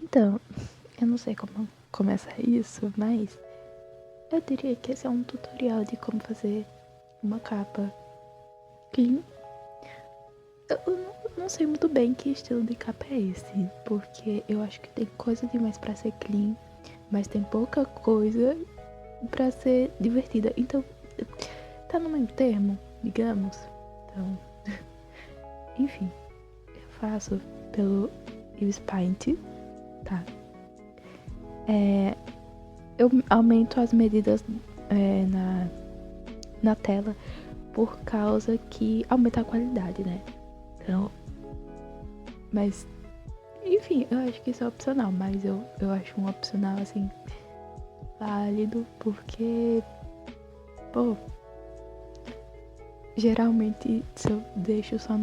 Então, eu não sei como começar isso, mas eu diria que esse é um tutorial de como fazer uma capa clean. Eu não sei muito bem que estilo de capa é esse, porque eu acho que tem coisa demais pra ser clean, mas tem pouca coisa pra ser divertida. Então, tá no meio termo, digamos. Então, enfim, eu faço pelo Use Paint, tá? Eu aumento as medidas na tela por causa que aumenta a qualidade, né? Então, mas, enfim, eu acho que isso é opcional, mas eu acho um opcional, assim, válido, porque, pô, geralmente se eu deixo só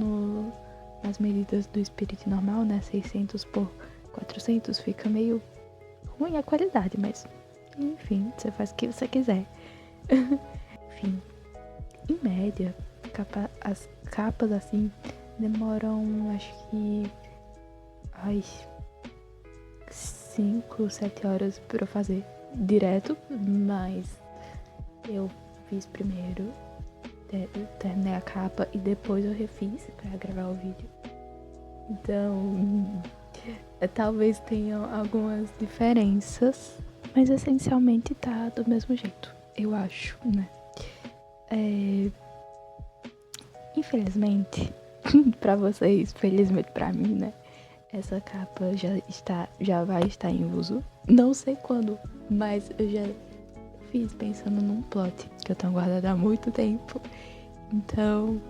nas medidas do Spirit normal, né, 600 por 400, fica meio ruim a qualidade, mas, enfim, você faz o que você quiser. Enfim, em média, as capas, assim, demoram, acho que, 5, 7 horas pra eu fazer direto, mas eu fiz primeiro, terminei a capa e depois eu refiz pra gravar o vídeo. Então, talvez tenham algumas diferenças, mas essencialmente tá do mesmo jeito, eu acho, né? Infelizmente, pra vocês, felizmente pra mim, né? Essa capa já vai estar em uso. Não sei quando, mas eu já fiz pensando num plot que eu tenho guardado há muito tempo. Então,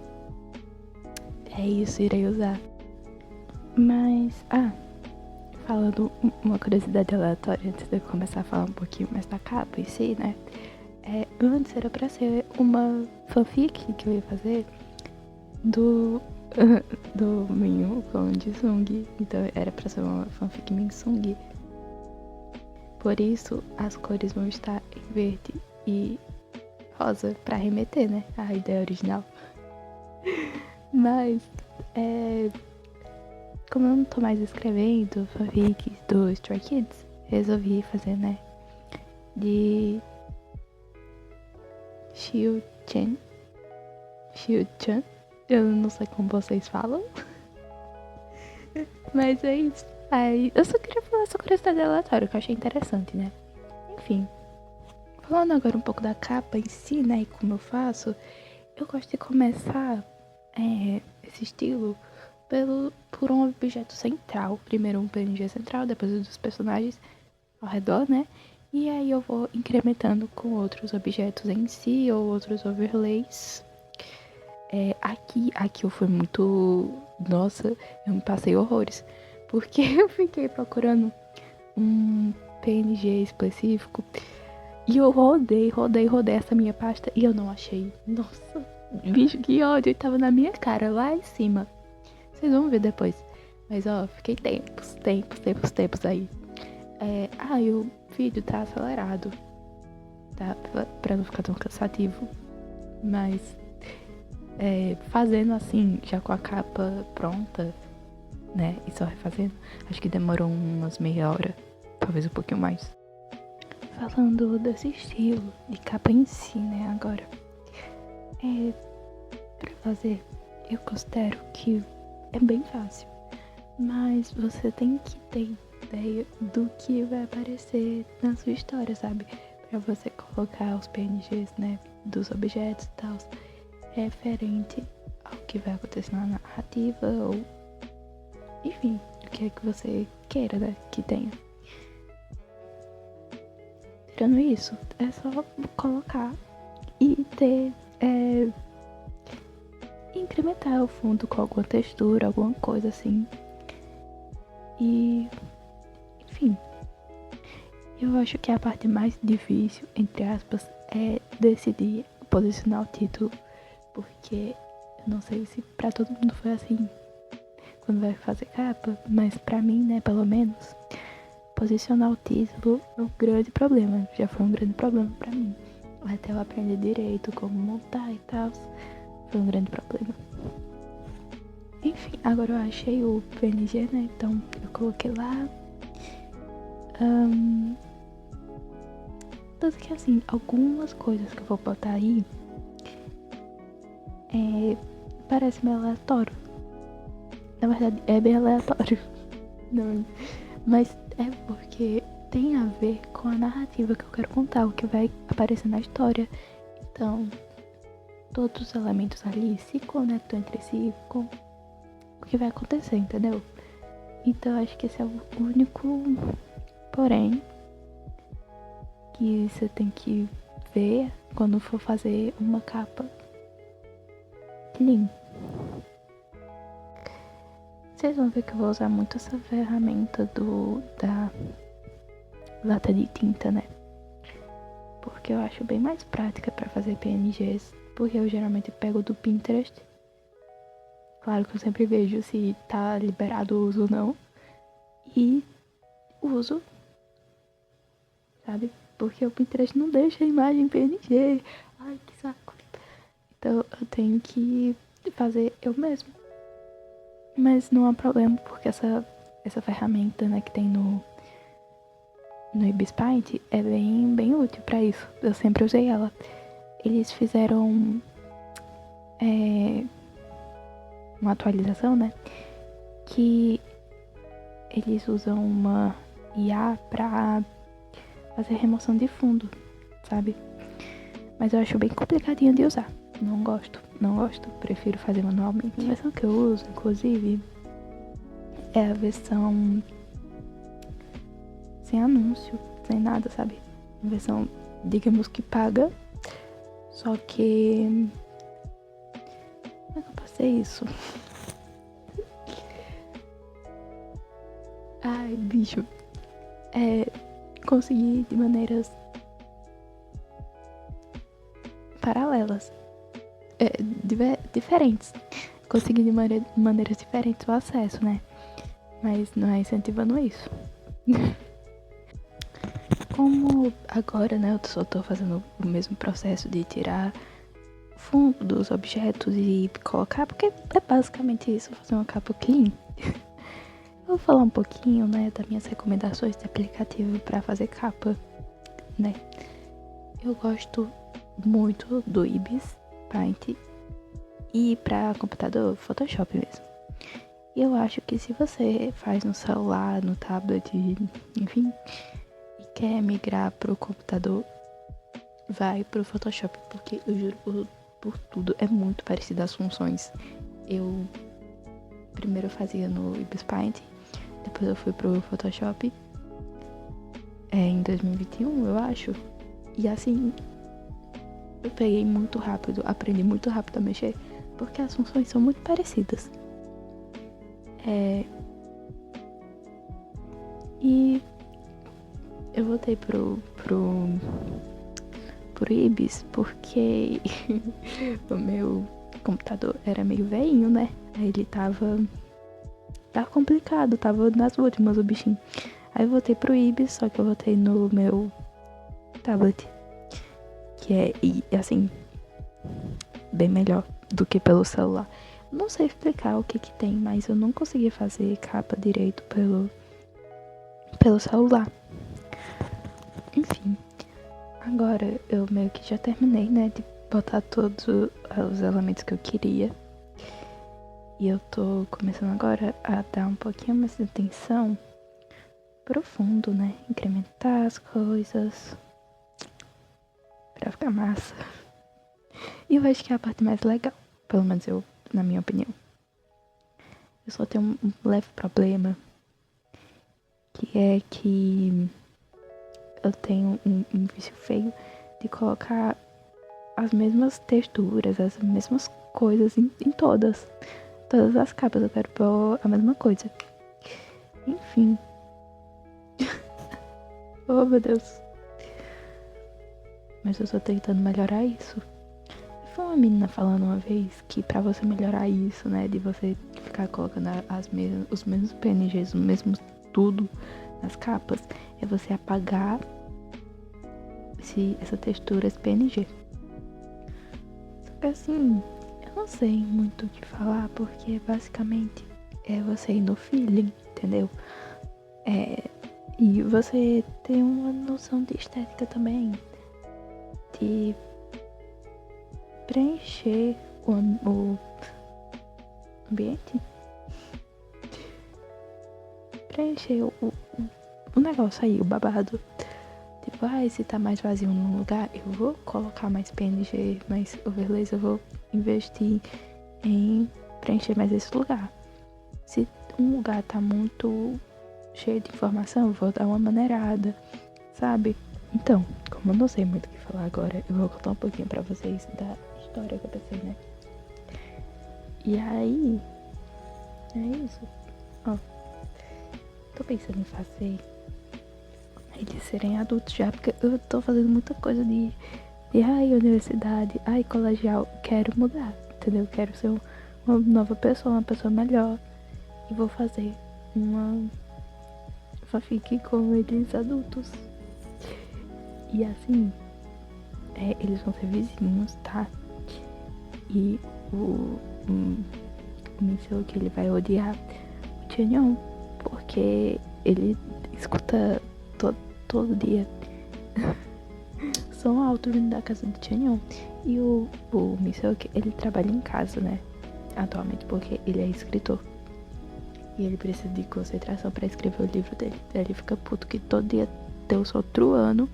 é isso, irei usar. Mas, falando uma curiosidade aleatória antes de eu começar a falar um pouquinho mais da capa em si, né? Antes era pra ser uma fanfic que eu ia fazer do Minho com Jisung. Então era pra ser uma fanfic Minsung. Por isso as cores vão estar em verde e rosa pra remeter, né? A ideia original. Mas como eu não tô mais escrevendo fanfics do Stray Kids, resolvi fazer, né? De Xiu-chan. Eu não sei como vocês falam. Mas é isso. Aí, eu só queria falar essa curiosidade aleatória que eu achei interessante, né? Enfim. Falando agora um pouco da capa em si, né? E como eu faço, eu gosto de começar esse estilo por um objeto central. Primeiro um PNG central, depois os dos personagens ao redor, né? E aí eu vou incrementando com outros objetos em si ou outros overlays. Aqui eu fui muito... Nossa, eu me passei horrores. Porque eu fiquei procurando um PNG específico. E eu rodei essa minha pasta e eu não achei. Nossa, bicho, que ódio. Ele tava na minha cara, lá em cima. Vocês vão ver depois. Mas, ó, fiquei tempos aí. E o vídeo tá acelerado. Tá? Pra não ficar tão cansativo. Mas... fazendo assim, já com a capa pronta, né, e só refazendo, acho que demorou umas meia hora, talvez um pouquinho mais. Falando desse estilo de capa em si, né, agora, pra fazer, eu considero que é bem fácil, mas você tem que ter ideia do que vai aparecer na sua história, sabe, pra você colocar os PNGs, né, dos objetos e tal, referente ao que vai acontecer na narrativa ou enfim, o que é que você queira, né, que tenha. Tirando isso, é só colocar e ter incrementar o fundo com alguma textura, alguma coisa assim. E enfim, eu acho que a parte mais difícil, entre aspas, é decidir posicionar o título, porque eu não sei se pra todo mundo foi assim quando vai fazer capa, mas pra mim, né, pelo menos, posicionar o título é um grande problema, já foi um grande problema pra mim. Até eu aprender direito como montar e tal, foi um grande problema. Enfim, agora eu achei o PNG, né, então eu coloquei lá Tanto que assim, algumas coisas que eu vou botar aí parece meio aleatório. Na verdade, é bem aleatório. Não, mas é porque tem a ver com a narrativa que eu quero contar, o que vai aparecer na história. Então, todos os elementos ali se conectam entre si com o que vai acontecer, entendeu? Então, acho que esse é o único porém que você tem que ver quando for fazer uma capa clean. Vocês vão ver que eu vou usar muito essa ferramenta da lata de tinta, né? Porque eu acho bem mais prática pra fazer PNGs. Porque eu geralmente pego do Pinterest. Claro que eu sempre vejo se tá liberado o uso ou não. E uso, sabe? Porque o Pinterest não deixa a imagem PNG. Ai, que saco. Então eu tenho que fazer eu mesmo. Mas não há problema, porque essa ferramenta, né, que tem no Ibis Paint é bem útil pra isso. Eu sempre usei ela. Eles fizeram uma atualização, né, que eles usam uma IA pra fazer remoção de fundo, sabe? Mas eu acho bem complicadinho de usar. Não gosto. Prefiro fazer manualmente. A versão que eu uso, inclusive, é a versão sem anúncio, sem nada, sabe? A versão, digamos que paga. Só que... como é que eu passei isso? Ai, bicho. Consegui de maneiras paralelas. Diferentes. Consegui de maneiras diferentes o acesso, né? Mas não é incentivando isso. Como agora, né, eu só tô fazendo o mesmo processo de tirar fundo dos objetos e colocar, porque é basicamente isso, fazer uma capa clean. Eu vou falar um pouquinho, né, das minhas recomendações de aplicativo para fazer capa, né. Eu gosto muito do Ibis Paint e para computador, Photoshop mesmo. E eu acho que se você faz no celular, no tablet, enfim, e quer migrar pro computador, vai pro Photoshop, porque eu juro por tudo, é muito parecido as funções. Eu primeiro fazia no Ibis Paint, depois eu fui pro Photoshop em 2021, eu acho. E assim, eu peguei muito rápido, aprendi muito rápido a mexer, porque as funções são muito parecidas. E eu voltei pro Ibis porque o meu computador era meio velhinho, né? Aí ele tava complicado, tava nas últimas o bichinho. Aí eu voltei pro Ibis, só que eu voltei no meu tablet, que é assim, bem melhor do que pelo celular. Não sei explicar o que tem, mas eu não consegui fazer capa direito pelo celular. Enfim, agora eu meio que já terminei, né, de botar todos os elementos que eu queria. E eu tô começando agora a dar um pouquinho mais de atenção pro fundo, né, incrementar as coisas pra ficar massa. E eu acho que é a parte mais legal, pelo menos eu, na minha opinião. Eu só tenho um leve problema, que é que eu tenho um vício feio de colocar as mesmas texturas, as mesmas coisas em todas as capas. Eu quero pôr a mesma coisa. Enfim. Oh, meu Deus. Mas eu tô tentando melhorar isso. Foi uma menina falando uma vez que pra você melhorar isso, né, de você ficar colocando os mesmos PNGs, os mesmos tudo nas capas, é você apagar essa textura, esse PNG. Só que assim, eu não sei muito o que falar, porque basicamente é você ir no feeling, entendeu? E você tem uma noção de estética também, de preencher o ambiente, preencher o negócio aí, o babado. Tipo, se tá mais vazio num lugar, eu vou colocar mais PNG, mais overlays, eu vou investir em preencher mais esse lugar. Se um lugar tá muito cheio de informação, eu vou dar uma maneirada, sabe? Então, como eu não sei muito o que falar agora, eu vou contar um pouquinho pra vocês da história que eu pensei, né? E aí, é isso. Ó, tô pensando em fazer eles serem adultos já, porque eu tô fazendo muita coisa de universidade, colegial. Quero mudar, entendeu? Quero ser uma nova pessoa, uma pessoa melhor. E vou fazer uma fanfic com eles adultos. E assim, eles vão ser vizinhos, tá? E o Minseo, que ele vai odiar o Chanyeong, porque ele escuta todo dia som alto vindo da casa do Chanyeong. E o Minseo, ele trabalha em casa, né? Atualmente, porque ele é escritor. E ele precisa de concentração pra escrever o livro dele. Daí ele fica puto que todo dia tem o sol truando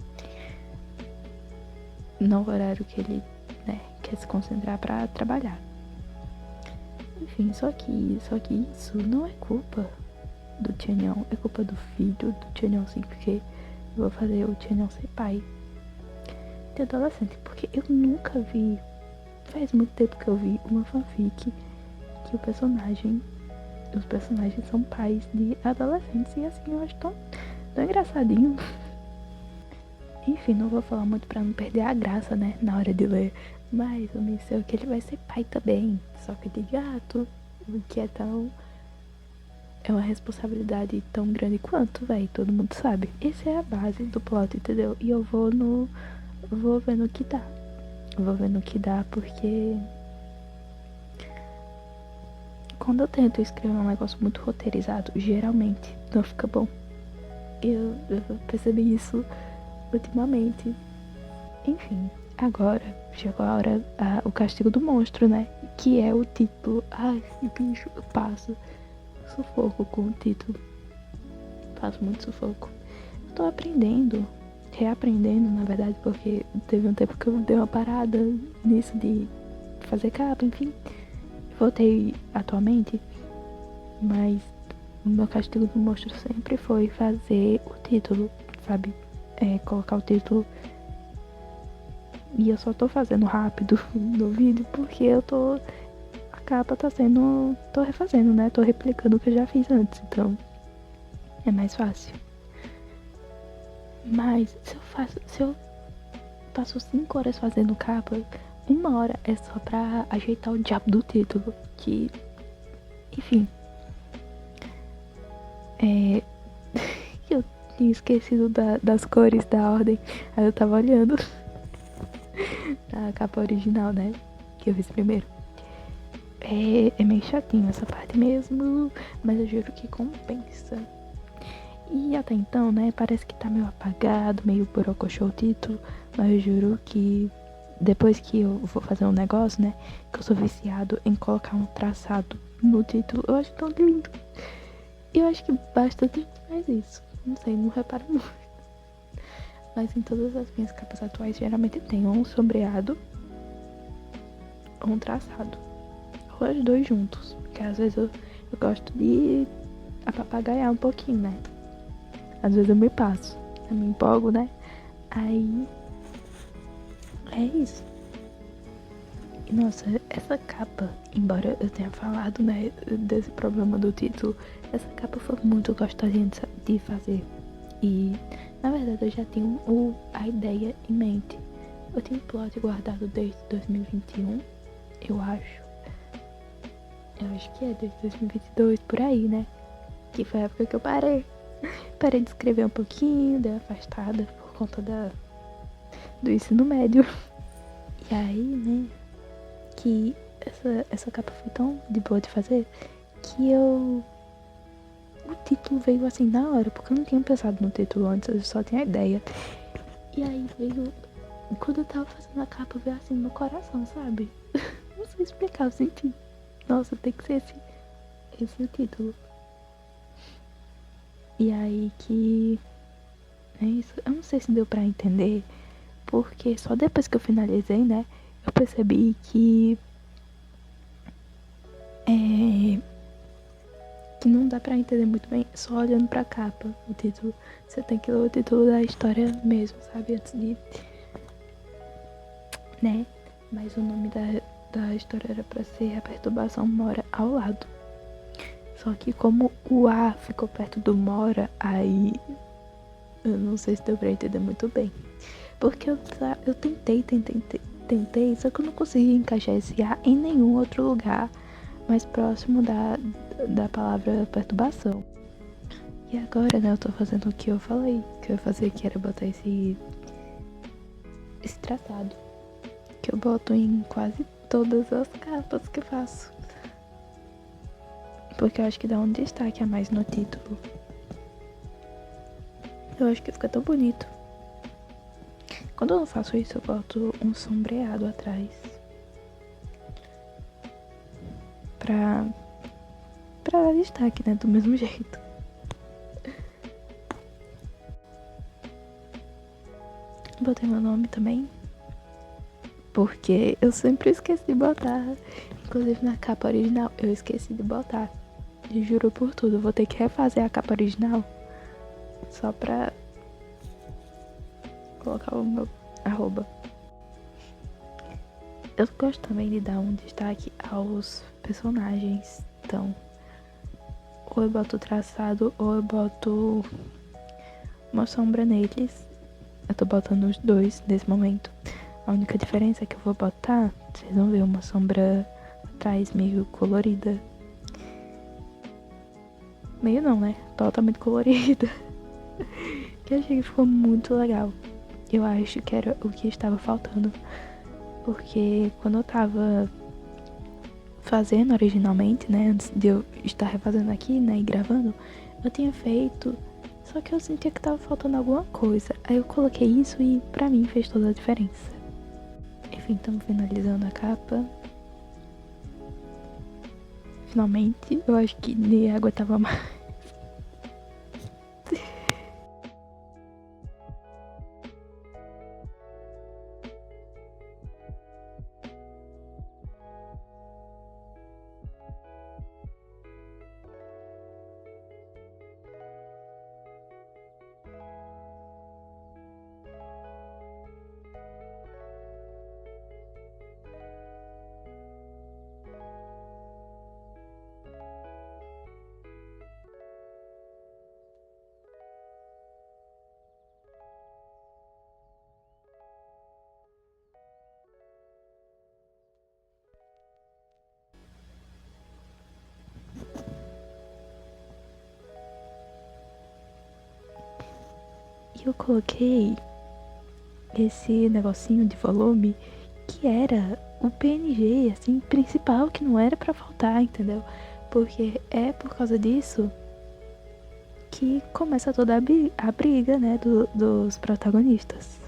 no horário que ele, né, quer se concentrar pra trabalhar. Enfim, só que isso não é culpa do Chanyeong, é culpa do filho do Chanyeong, sim, porque eu vou fazer o Chanyeong ser pai de adolescente, porque eu nunca vi, faz muito tempo que eu vi uma fanfic que os personagens são pais de adolescentes, e assim, eu acho tão engraçadinho. Enfim, não vou falar muito pra não perder a graça, né, na hora de ler. Mas eu me sei que ele vai ser pai também, só que de gato, o que é uma responsabilidade tão grande quanto, véi, todo mundo sabe. Essa é a base do plot, entendeu? E eu vou vendo o que dá. Vou vendo o que dá, porque quando eu tento escrever um negócio muito roteirizado, geralmente não fica bom. Eu percebi isso ultimamente. Enfim, agora chegou a hora, o castigo do monstro, né? Que é o título. Ai, bicho, eu passo sufoco com o título. Passo muito sufoco. Eu tô reaprendendo, na verdade, porque teve um tempo que eu dei uma parada nisso de fazer capa, enfim. Voltei atualmente, mas o meu castigo do monstro sempre foi fazer o título, sabe? Colocar o título. E eu só tô fazendo rápido no vídeo porque a capa tô refazendo, né? Tô replicando o que eu já fiz antes, então é mais fácil. Mas se eu passo 5 horas fazendo capa, 1 hora é só pra ajeitar o diabo do título, que, enfim, eu tinha esquecido das cores, da ordem, aí eu tava olhando a capa original, né, que eu fiz primeiro. É meio chatinho essa parte mesmo, mas eu juro que compensa. E até então, né, parece que tá meio apagado, meio borocochô o título, mas eu juro que depois que eu vou fazer um negócio, né, que eu sou viciado em colocar um traçado no título, eu acho tão lindo. Eu acho que bastante faz isso. Não sei, não reparo muito. Mas em todas as minhas capas atuais, geralmente tem um sombreado ou um traçado. Ou os dois juntos. Porque às vezes eu gosto de apapagaiar um pouquinho, né? Às vezes eu me passo. Eu me empolgo, né? Aí é isso. E nossa, essa capa, embora eu tenha falado, né, desse problema do título, essa capa foi muito gostosinha de fazer. E na verdade eu já tinha a ideia em mente. Eu tinha o plot guardado desde 2021, eu acho. Eu acho que é desde 2022, por aí, né? Que foi a época que eu parei. Parei de escrever um pouquinho, dei uma afastada por conta do ensino médio. E aí, né, que essa capa foi tão de boa de fazer que eu o título veio assim na hora, porque eu não tinha pensado no título antes, eu só tinha a ideia. E aí veio, quando eu tava fazendo a capa, veio assim no meu coração, sabe? Não sei explicar, eu senti. Nossa, tem que ser esse o título. E aí que é isso. Eu não sei se deu pra entender, porque só depois que eu finalizei, né, eu percebi que que não dá pra entender muito bem só olhando pra capa, o título. Você tem que ler o título da história mesmo, sabe? Antes de, né? Mas o nome da história era pra ser A Perturbação Mora ao Lado. Só que como o A ficou perto do Mora, aí eu não sei se deu pra entender muito bem. Porque eu tentei, só que eu não consegui encaixar esse A em nenhum outro lugar mais próximo da palavra perturbação. E agora, né, eu tô fazendo o que eu falei que eu ia fazer, que era botar esse traçado. Que eu boto em quase todas as capas que eu faço. Porque eu acho que dá um destaque a mais no título. Eu acho que fica tão bonito. Quando eu não faço isso, eu boto um sombreado atrás. Pra dar destaque, né, do mesmo jeito. Botei meu nome também. Porque eu sempre esqueci de botar. Inclusive na capa original, eu esqueci de botar. E juro por tudo, vou ter que refazer a capa original. Só pra colocar o meu arroba. Eu gosto também de dar um destaque aos personagens. Então, ou eu boto traçado, ou eu boto uma sombra neles. Eu tô botando os dois nesse momento. A única diferença é que eu vou botar, vocês vão ver uma sombra atrás meio colorida. Meio não, né? Totalmente colorida. Que eu achei que ficou muito legal. Eu acho que era o que estava faltando. Porque quando eu tava fazendo originalmente, né, antes de eu estar refazendo aqui, né, e gravando, eu tinha feito, só que eu sentia que tava faltando alguma coisa. Aí eu coloquei isso e pra mim fez toda a diferença. Enfim, estamos finalizando a capa. Finalmente, eu acho que nem aguentava mais. E eu coloquei esse negocinho de volume que era o PNG, assim, principal, que não era pra faltar, entendeu? Porque é por causa disso que começa toda a briga, né, dos protagonistas.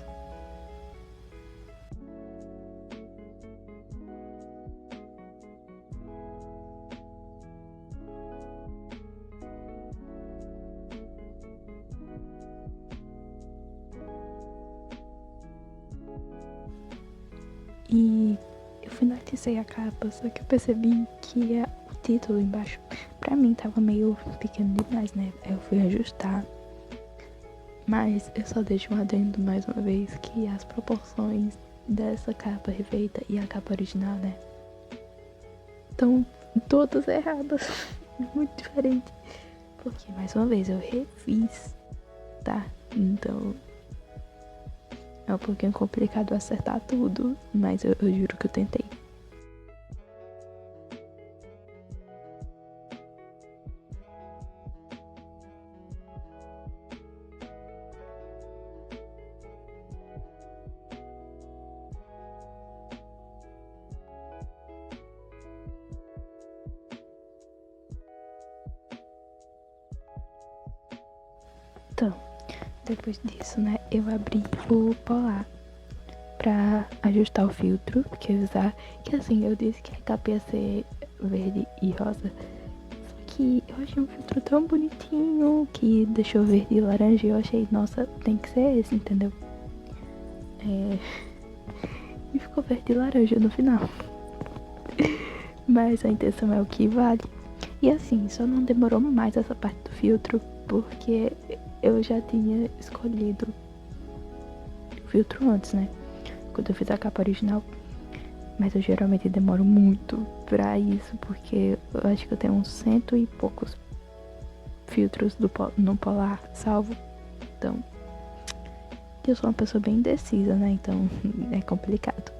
E eu finalizei a capa, só que eu percebi que o título embaixo, pra mim, tava meio pequeno demais, né? Eu fui ajustar. Mas eu só deixo um adendo mais uma vez que as proporções dessa capa refeita e a capa original, né? Estão todas erradas. Muito diferente. Porque, mais uma vez, eu refiz, tá? Então, é um pouquinho complicado acertar tudo, mas eu juro que eu tentei. Então, depois disso, né, eu abri o Polar pra ajustar o filtro que eu ia usar. Que assim, eu disse que a capa ia ser verde e rosa. Só que eu achei um filtro tão bonitinho que deixou verde e laranja. E eu achei, nossa, tem que ser esse, entendeu? E ficou verde e laranja no final. Mas a intenção é o que vale. E assim, só não demorou mais essa parte do filtro, porque eu já tinha escolhido o filtro antes, né? Quando eu fiz a capa original. Mas eu geralmente demoro muito pra isso, porque eu acho que eu tenho uns 100 e poucos filtros no Polar salvo. Então, eu sou uma pessoa bem indecisa, né? Então é complicado.